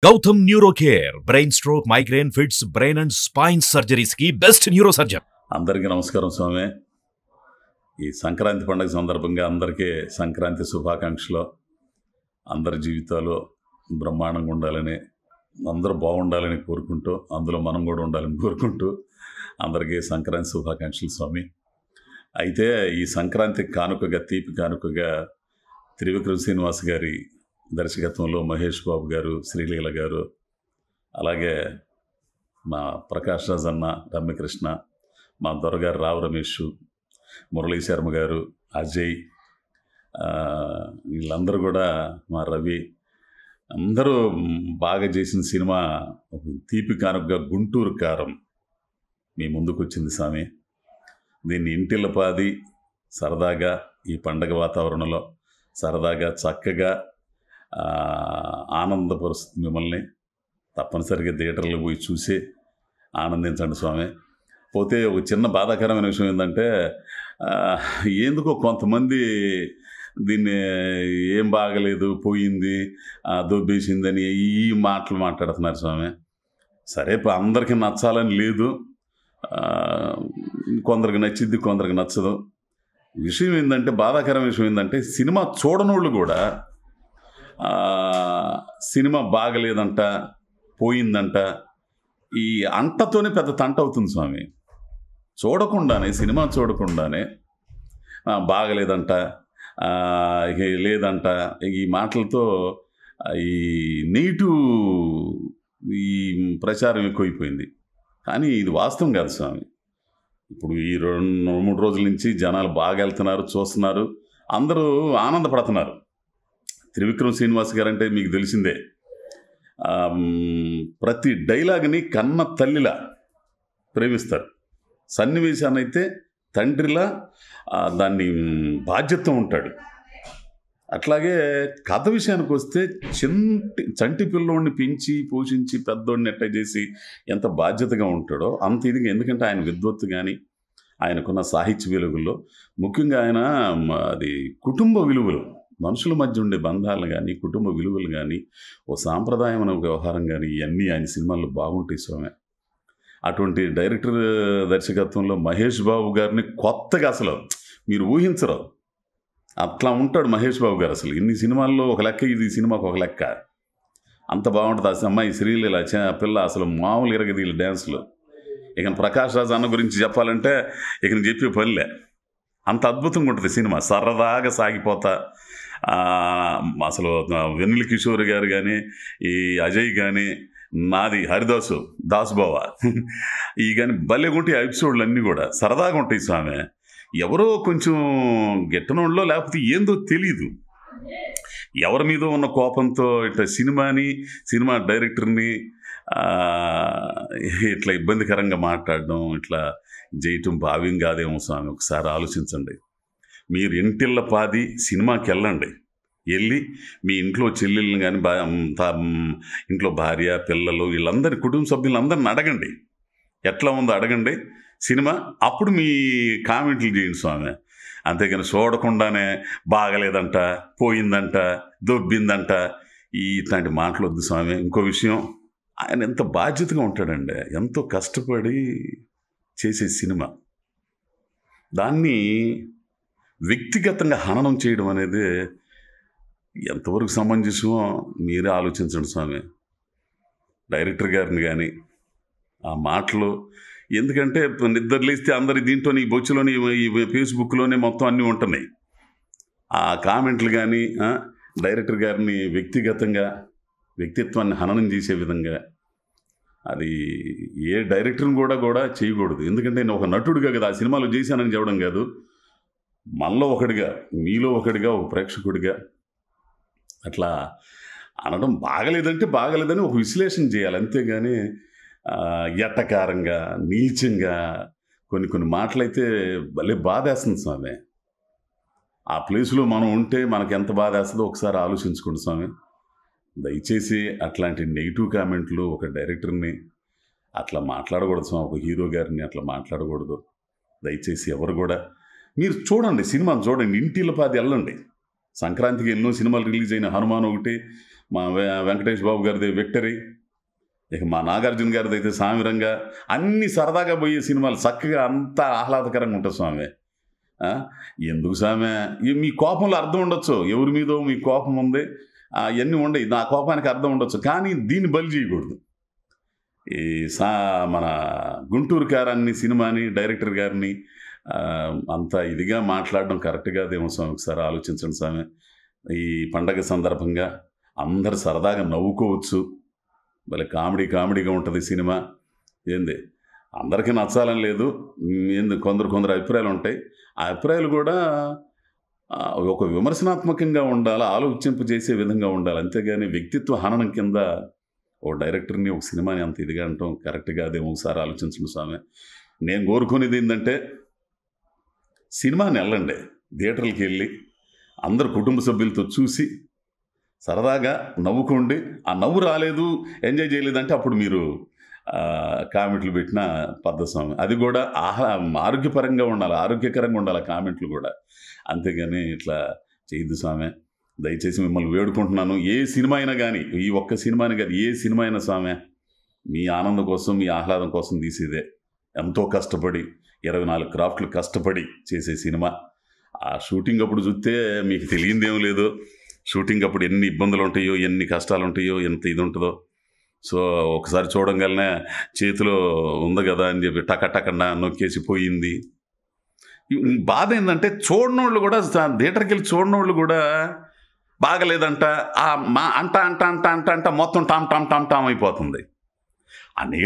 Gautam neuro care brain stroke migraine fits brain and spine surgeries కి best neuro surgeon. అందరికీ నమస్కారం స్వామి. ఈ సంక్రాంతి పండుగ సందర్భంగా అందరికీ సంక్రాంతి శుభాకాంక్షలు. అందరి జీవితాలు బ్రహ్మాండంగా ఉండాలని, అందరూ బాగుండాలని కోరుకుంటూ, అందులో మనం కూడా ఉండాలని కోరుకుంటూ అందరికీ సంక్రాంతి శుభాకాంక్షలు స్వామి. అయితే ఈ సంక్రాంతి కానుకగా, తీపి కానుకగా త్రివిక్రమ్ శ్రీనివాస్ గారి దర్శకత్వంలో మహేష్ బాబు గారు, శ్రీలీల గారు, అలాగే మా ప్రకాష్ రాజ్ అన్న, రమ్యకృష్ణ, మా దొరగారు రావు రమేష్, మురళీ శర్మ గారు, అజయ్, వీళ్ళందరూ కూడా, మా రవి, అందరూ బాగా చేసిన సినిమా తీపి కానుకగా గుంటూరు కారం మీ ముందుకు వచ్చింది స్వామి. దీన్ని ఇంటిల్లపాది సరదాగా ఈ పండగ వాతావరణంలో సరదాగా చక్కగా ఆనందపరుస్తుంది మిమ్మల్ని. తప్పనిసరిగా థియేటర్లకు పోయి చూసి ఆనందించండి స్వామి. పోతే ఒక చిన్న బాధాకరమైన విషయం ఏంటంటే, ఎందుకో కొంతమంది దీన్ని ఏం బాగలేదు, పోయింది, దొబ్బేసిందని ఈ మాటలు మాట్లాడుతున్నారు స్వామి. సరే, అందరికీ నచ్చాలని లేదు, కొందరికి నచ్చిద్ది, కొందరికి నచ్చదు. విషయం ఏంటంటే, బాధాకరమైన విషయం ఏంటంటే, సినిమా చూడనోళ్ళు కూడా సినిమా బాగలేదంట, పోయిందంట, ఈ అంటతోనే పెద్ద తంట అవుతుంది స్వామి. చూడకుండానే, సినిమా చూడకుండానే బాగలేదంట, లేదంట, ఈ మాటలతో ఈ నెగిటివ్ ఈ ప్రచారం ఎక్కువైపోయింది. కానీ ఇది వాస్తవం కాదు స్వామి. ఇప్పుడు ఈ 2-3 రోజుల నుంచి జనాలు బాగా వెళ్తున్నారు, చూస్తున్నారు, అందరూ ఆనందపడుతున్నారు. త్రివిక్రమ్ శ్రీనివాస్ గారు అంటే మీకు తెలిసిందే, ప్రతి డైలాగ్ని కన్న తల్లిలా ప్రేమిస్తారు. సన్నివేశాన్ని అయితే తండ్రిలా దాన్ని బాధ్యత ఉంటాడు. అట్లాగే కథ విషయానికి వస్తే చంటి పిల్లోడిని పెంచి పోషించి పెద్దోడిని ఎట్లా చేసి ఎంత బాధ్యతగా ఉంటాడో అంత ఇదిగా. ఎందుకంటే ఆయన విద్వత్తు కానీ, ఆయనకున్న సాహిత్య విలువల్లో, ముఖ్యంగా ఆయన అది కుటుంబ విలువలు, మనుషుల మధ్య ఉండే బంధాలు కానీ, కుటుంబ విలువలు కానీ, ఓ సాంప్రదాయమైన వ్యవహారం కానీ, ఇవన్నీ ఆయన సినిమాల్లో బాగుంటాయి స్వామి. అటువంటి డైరెక్టర్ దర్శకత్వంలో మహేష్ బాబు గారిని కొత్తగా అసలు మీరు ఊహించరు, అట్లా ఉంటాడు మహేష్ బాబు గారు. అసలు ఇన్ని సినిమాల్లో ఒక లెక్క, ఇది సినిమాకు ఒక లెక్క, అంత బాగుంటుంది. అసలు అమ్మాయి శ్రీలీల పిల్ల అసలు మామూలు ఇరగది వీళ్ళ డ్యాన్స్లు. ఇక ప్రకాష్ రాజ్ అన్న గురించి చెప్పాలంటే ఇక చెప్పే పనిలే, అంత అద్భుతంగా ఉంటుంది సినిమా. సరదాగా సాగిపోతా అసలు వెన్నెల కిషోర్ గారు కానీ, ఈ అజయ్ కానీ, నాది హరిదాసు దాసుబావ, ఈ కానీ భలేగుంటాయి. ఎపిసోడ్లు అన్నీ కూడా సరదాగా ఉంటాయి స్వామి. ఎవరో కొంచెం గిట్టనోళ్ళలో లేకపోతే ఏందో తెలీదు, ఎవరి మీద ఉన్న కోపంతో ఇట్లా సినిమా డైరెక్టర్ని ఇట్లా ఇబ్బందికరంగా మాట్లాడడం, ఇట్లా చేయటం భావ్యం కాదేమో స్వామి. ఒకసారి ఆలోచించండి. మీరు ఇంటిల్లపాది సినిమాకి వెళ్ళి మీ ఇంట్లో చెల్లెళ్ళని కానీ, ఇంట్లో భార్య, పిల్లలు, వీళ్ళందరి కుటుంబ సభ్యులందరిని అడగండి, ఎట్లా ఉందో అడగండి సినిమా. అప్పుడు మీ కామెంట్లు చేయండి స్వామి. అంతేగాని చూడకుండానే బాగలేదంట, పోయిందంట, దొబ్బిందంట, ఇట్లాంటి మాటలు వద్దు స్వామి. ఇంకో విషయం, ఆయన ఎంత బాధ్యతగా ఉంటాడండి, ఎంతో కష్టపడి చేసే సినిమా. దాన్ని వ్యక్తిగతంగా హననం చేయడం అనేది ఎంతవరకు సమంజసమో మీరే ఆలోచించండి స్వామి. డైరెక్టర్ గారిని కానీ ఆ మాటలు, ఎందుకంటే నిద్ర లేస్తే అందరి దీంట్లోని, ఈ బొచ్చులోని, ఈ ఫేస్బుక్లోనే మొత్తం అన్నీ ఉంటున్నాయి. ఆ కామెంట్లు కానీ డైరెక్టర్ గారిని వ్యక్తిత్వాన్ని హననం చేసే విధంగా అది ఏ డైరెక్టర్ని కూడా చేయకూడదు. ఎందుకంటే నేను ఒక నటుడిగా కదా ఆ సినిమాలో చేశానని చెప్పడం కాదు, మనలో ఒకడిగా, మీలో ఒకడిగా, ఒక ప్రేక్షకుడిగా అట్లా అనడం. బాగలేదంటే బాగలేదని ఒక విశ్లేషణ చేయాలి, అంతేగాని ఎట్టకారంగా, నీచంగా కొన్ని మాటలైతే భలే బాధేస్తుంది స్వామి. ఆ ప్లేస్లో మనం ఉంటే మనకు ఎంత బాధేస్తుందో ఒకసారి ఆలోచించుకోండి స్వామి. దయచేసి అట్లాంటి నెగిటివ్ కామెంట్లు ఒక డైరెక్టర్ని అట్లా మాట్లాడకూడదు స్వామి, ఒక హీరో గారిని అట్లా మాట్లాడకూడదు. దయచేసి ఎవరు కూడా మీరు చూడండి, సినిమాను చూడండి, ఇంటిల్లపాది వెళ్ళండి. సంక్రాంతికి ఎన్నో సినిమాలు రిలీజ్ అయిన, హనుమాన్ ఒకటి, మా వెంకటేష్ బాబు గారిది విక్టరీ, ఇక మా నాగార్జున గారిది అయితే సామిరంగా, అన్ని సరదాగా పోయే సినిమాలు, చక్కగా అంతా ఆహ్లాదకరంగా ఉంటుంది స్వామి. ఎందుకు స్వామి మీ కోపంలో అర్థం ఉండొచ్చు, ఎవరి మీదో మీ కోపం ఉంది, అవన్నీ ఉండయి, నా కోపానికి అర్థం ఉండొచ్చు, కానీ దీన్ని బలి చేయకూడదు. ఈ మన గుంటూరు కారాన్ని సినిమాని డైరెక్టర్ గారిని అంత ఇదిగా మాట్లాడడం కరెక్ట్ కాదేమో స్వామి, ఒకసారి ఆలోచించండి స్వామి. ఈ పండగ సందర్భంగా అందరు సరదాగా నవ్వుకోవచ్చు, భలే కామెడీగా ఉంటుంది సినిమా. ఏంది అందరికీ నచ్చాలని లేదు, కొందరు అభిప్రాయాలు ఉంటాయి, ఆ అభిప్రాయాలు కూడా ఒక విమర్శనాత్మకంగా ఉండాలి, ఆలోచింపు చేసే విధంగా ఉండాలి, అంతేగాని వ్యక్తిత్వ హననం కింద ఓ డైరెక్టర్ని ఒక సినిమాని అంత ఇదిగా అంటాం కరెక్ట్ కాదేమో, ఒకసారి ఆలోచించండి స్వామి. నేను కోరుకునేది ఏంటంటే సినిమాని వెళ్ళండి, థియేటర్లకి వెళ్ళి అందరు కుటుంబ సభ్యులతో చూసి సరదాగా నవ్వుకోండి. ఆ నవ్వు రాలేదు, ఎంజాయ్ చేయలేదంటే అప్పుడు మీరు కామెంట్లు పెట్టిన పద్ధతి స్వామి. అది కూడా ఆరోగ్యపరంగా ఉండాలి, ఆరోగ్యకరంగా ఉండాలి కామెంట్లు కూడా, అంతేగాని ఇట్లా చేయొద్దు స్వామి. దయచేసి మిమ్మల్ని వేడుకుంటున్నాను, ఏ సినిమా అయినా కానీ, ఈ ఒక్క సినిమాని కాదు, ఏ సినిమా అయినా స్వామి మీ ఆనందం కోసం, మీ ఆహ్లాదం కోసం తీసేదే. ఎంతో కష్టపడి 24 క్రాఫ్ట్లు కష్టపడి చేసే సినిమా. ఆ షూటింగ్ అప్పుడు చూస్తే మీకు తెలియందేం లేదు, షూటింగ్ అప్పుడు ఎన్ని ఇబ్బందులు ఉంటాయో, ఎన్ని కష్టాలు ఉంటాయో, ఎంత ఇది ఉంటుందో. సో ఒకసారి చూడంగానే చేతిలో ఉంది కదా అని చెప్పి టకటకన్నా నొక్కేసి పోయింది. బాధ ఏంటంటే చూడనోళ్ళు కూడా, థియేటర్కి వెళ్ళి చూడనోళ్ళు కూడా బాగలేదంట అంట మొత్తం టామ్ అయిపోతుంది.